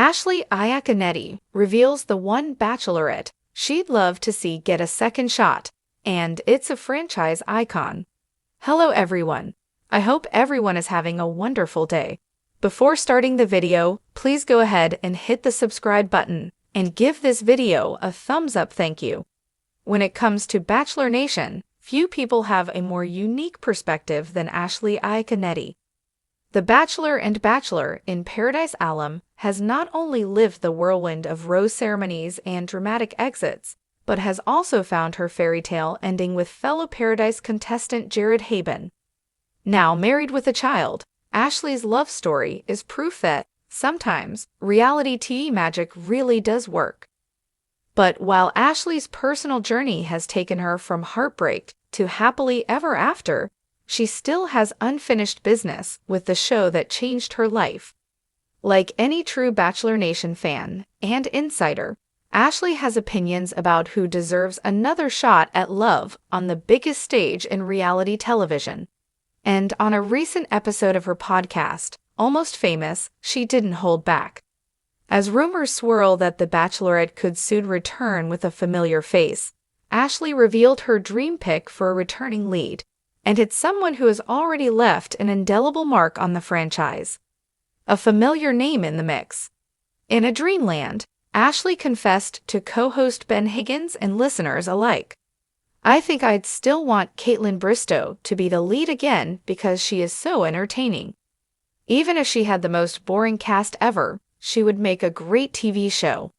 Ashley Iaconetti reveals the one bachelorette she'd love to see get a second shot, and it's a franchise icon. Hello everyone. I hope everyone is having a wonderful day. Before starting the video, please go ahead and hit the subscribe button and give this video a thumbs up, thank you. When it comes to Bachelor Nation, few people have a more unique perspective than Ashley Iaconetti. The Bachelor and Bachelor in Paradise alum has not only lived the whirlwind of rose ceremonies and dramatic exits, but has also found her fairy tale ending with fellow Paradise contestant Jared Haben. Now married with a child, Ashley's love story is proof that, sometimes, reality TV magic really does work. But while Ashley's personal journey has taken her from heartbreak to happily ever after, she still has unfinished business with the show that changed her life. Like any true Bachelor Nation fan and insider, Ashley has opinions about who deserves another shot at love on the biggest stage in reality television. And on a recent episode of her podcast, Almost Famous, she didn't hold back. As rumors swirl that the Bachelorette could soon return with a familiar face, Ashley revealed her dream pick for a returning lead, and it's someone who has already left an indelible mark on the franchise. A familiar name in the mix. In a dreamland, Ashley confessed to co-host Ben Higgins and listeners alike. "I think I'd still want Kaitlyn Bristowe to be the lead again because she is so entertaining. Even if she had the most boring cast ever, she would make a great TV show."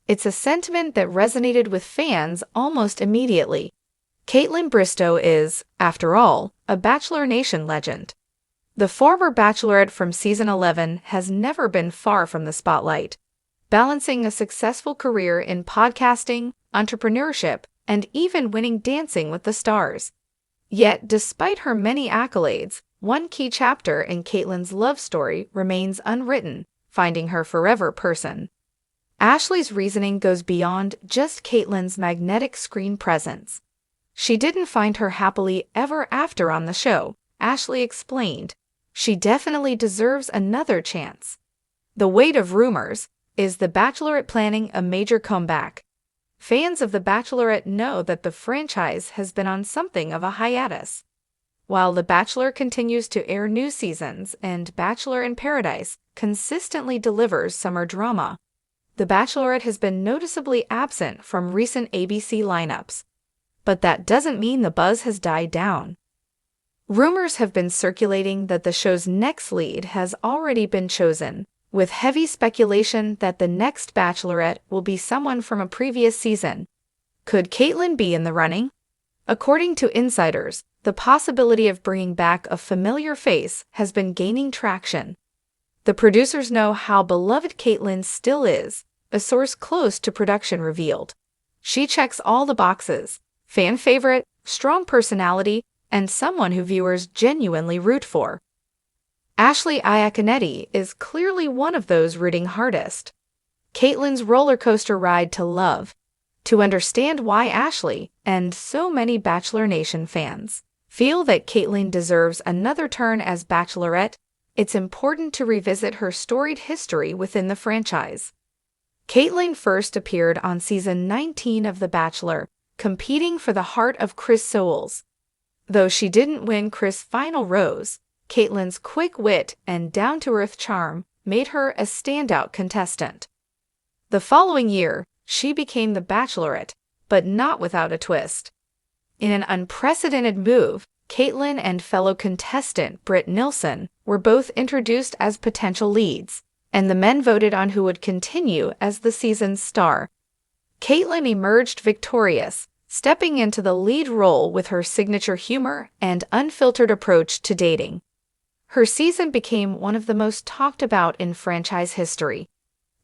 It's a sentiment that resonated with fans almost immediately. Kaitlyn Bristowe is, after all, a Bachelor Nation legend. The former Bachelorette from season 11 has never been far from the spotlight, balancing a successful career in podcasting, entrepreneurship, and even winning Dancing with the Stars. Yet, despite her many accolades, one key chapter in Kaitlyn's love story remains unwritten, finding her forever person. Ashley's reasoning goes beyond just Kaitlyn's magnetic screen presence. She didn't find her happily ever after on the show, Ashley explained. She definitely deserves another chance. The weight of rumors. Is the Bachelorette planning a major comeback? Fans of The Bachelorette know that the franchise has been on something of a hiatus. While The Bachelor continues to air new seasons and Bachelor in Paradise consistently delivers summer drama, The Bachelorette has been noticeably absent from recent ABC lineups. But that doesn't mean the buzz has died down. Rumors have been circulating that the show's next lead has already been chosen, with heavy speculation that the next Bachelorette will be someone from a previous season. Could Kaitlyn be in the running? According to insiders, the possibility of bringing back a familiar face has been gaining traction. The producers know how beloved Kaitlyn still is, a source close to production revealed. She checks all the boxes: fan favorite, strong personality, and someone who viewers genuinely root for. Ashley Iaconetti is clearly one of those rooting hardest. Kaitlyn's roller coaster ride to love. To understand why Ashley, and so many Bachelor Nation fans, feel that Kaitlyn deserves another turn as Bachelorette, it's important to revisit her storied history within the franchise. Kaitlyn first appeared on season 19 of The Bachelor, competing for the heart of Chris Soules. Though she didn't win Chris' final rose, Kaitlyn's quick wit and down-to-earth charm made her a standout contestant. The following year, she became the Bachelorette, but not without a twist. In an unprecedented move, Kaitlyn and fellow contestant Britt Nilsson were both introduced as potential leads, and the men voted on who would continue as the season's star. Kaitlyn emerged victorious, stepping into the lead role with her signature humor and unfiltered approach to dating. Her season became one of the most talked about in franchise history.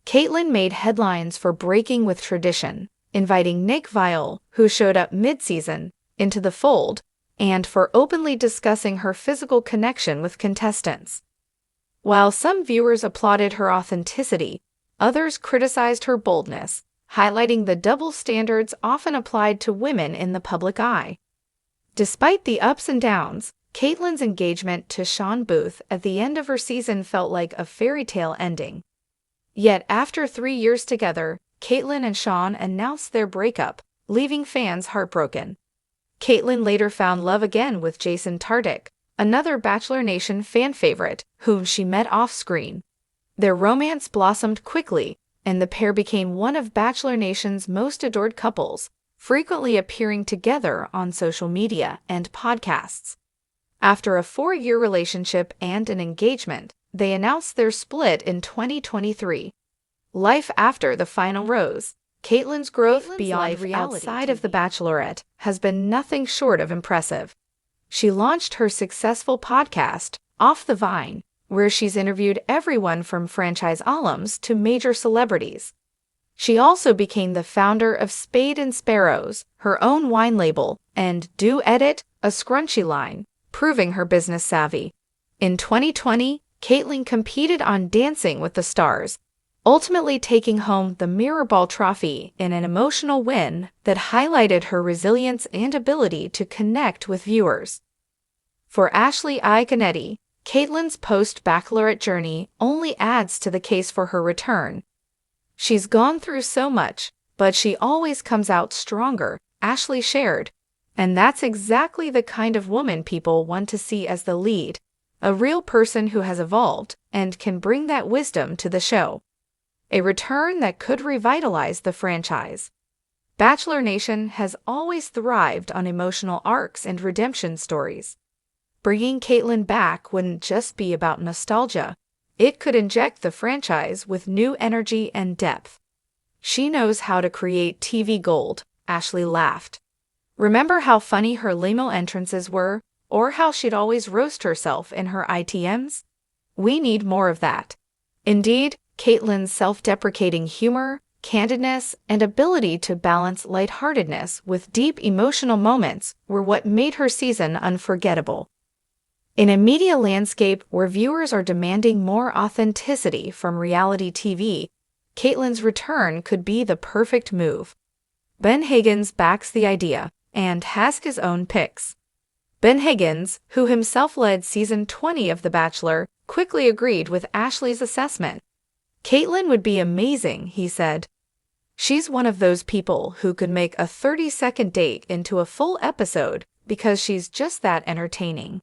Kaitlyn made headlines for breaking with tradition, inviting Nick Viall, who showed up mid-season, into the fold, and for openly discussing her physical connection with contestants. While some viewers applauded her authenticity, others criticized her boldness, highlighting the double standards often applied to women in the public eye. Despite the ups and downs, Kaitlyn's engagement to Sean Booth at the end of her season felt like a fairy tale ending. Yet after 3 years together, Caitlyn and Sean announced their breakup, leaving fans heartbroken. Caitlyn later found love again with Jason Tartick, another Bachelor Nation fan favorite, whom she met off-screen. Their romance blossomed quickly, and the pair became one of Bachelor Nation's most adored couples, frequently appearing together on social media and podcasts. After a 4-year relationship and an engagement, they announced their split in 2023. Life after the final rose. Caitlyn's growth beyond reality outside of The Bachelorette has been nothing short of impressive. She launched her successful podcast, Off the Vine, where she's interviewed everyone from franchise alums to major celebrities. She also became the founder of Spade and Sparrows, her own wine label, and Do Edit, a scrunchie line, proving her business savvy. In 2020, Caitlyn competed on Dancing with the Stars, ultimately taking home the Mirrorball Trophy in an emotional win that highlighted her resilience and ability to connect with viewers. For Ashley Iaconetti, Caitlyn's post-Bachelorette journey only adds to the case for her return. She's gone through so much, but she always comes out stronger, Ashley shared. And that's exactly the kind of woman people want to see as the lead, a real person who has evolved and can bring that wisdom to the show. A return that could revitalize the franchise. Bachelor Nation has always thrived on emotional arcs and redemption stories. Bringing Caitlyn back wouldn't just be about nostalgia. It could inject the franchise with new energy and depth. She knows how to create TV gold, Ashley laughed. Remember how funny her limo entrances were, or how she'd always roast herself in her ITMs? We need more of that. Indeed, Caitlyn's self-deprecating humor, candidness, and ability to balance lightheartedness with deep emotional moments were what made her season unforgettable. In a media landscape where viewers are demanding more authenticity from reality TV, Caitlyn's return could be the perfect move. Ben Higgins backs the idea and has his own picks. Ben Higgins, who himself led season 20 of The Bachelor, quickly agreed with Ashley's assessment. Caitlyn would be amazing, he said. She's one of those people who could make a 30-second date into a full episode because she's just that entertaining.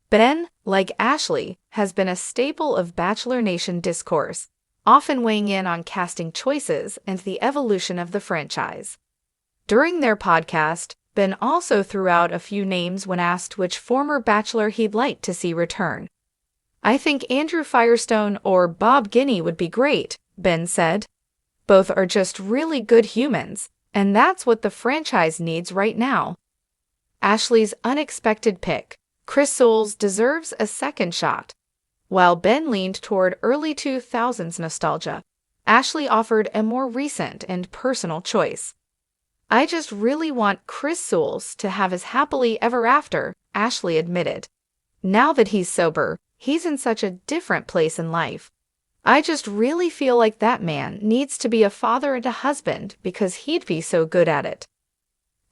Ben, like Ashley, has been a staple of Bachelor Nation discourse, often weighing in on casting choices and the evolution of the franchise. During their podcast, Ben also threw out a few names when asked which former Bachelor he'd like to see return. I think Andrew Firestone or Bob Guiney would be great, Ben said. Both are just really good humans, and that's what the franchise needs right now. Ashley's unexpected pick. Chris Soules deserves a second shot. While Ben leaned toward early 2000s nostalgia, Ashley offered a more recent and personal choice. I just really want Chris Soules to have his happily ever after, Ashley admitted. Now that he's sober, he's in such a different place in life. I just really feel like that man needs to be a father and a husband because he'd be so good at it.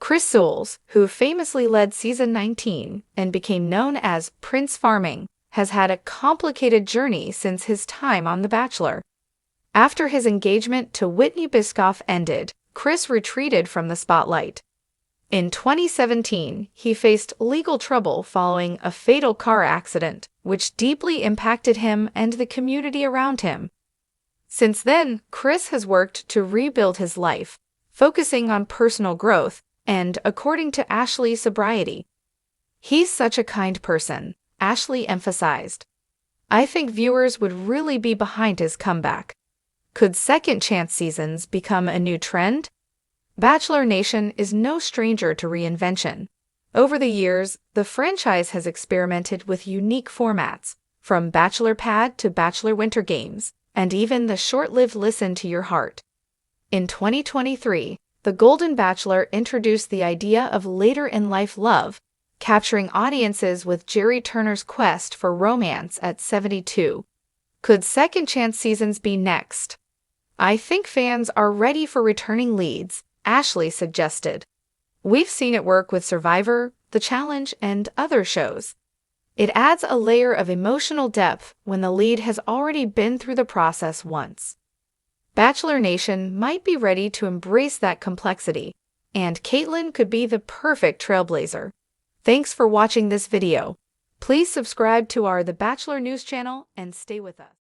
Chris Soules, who famously led season 19 and became known as Prince Farming, has had a complicated journey since his time on The Bachelor. After his engagement to Whitney Biscoff ended, Chris retreated from the spotlight. In 2017, he faced legal trouble following a fatal car accident, which deeply impacted him and the community around him. Since then, Chris has worked to rebuild his life, focusing on personal growth and, according to Ashley, sobriety. He's such a kind person, Ashley emphasized. I think viewers would really be behind his comeback. Could second chance seasons become a new trend? Bachelor Nation is no stranger to reinvention. Over the years, the franchise has experimented with unique formats, from Bachelor Pad to Bachelor Winter Games, and even the short-lived Listen to Your Heart. In 2023, The Golden Bachelor introduced the idea of later-in-life love, capturing audiences with Jerry Turner's quest for romance at 72. Could second chance seasons be next? I think fans are ready for returning leads, Ashley suggested. We've seen it work with Survivor, The Challenge, and other shows. It adds a layer of emotional depth when the lead has already been through the process once. Bachelor Nation might be ready to embrace that complexity, and Caitlyn could be the perfect trailblazer. Thanks for watching this video. Please subscribe to our The Bachelor News channel and stay with us.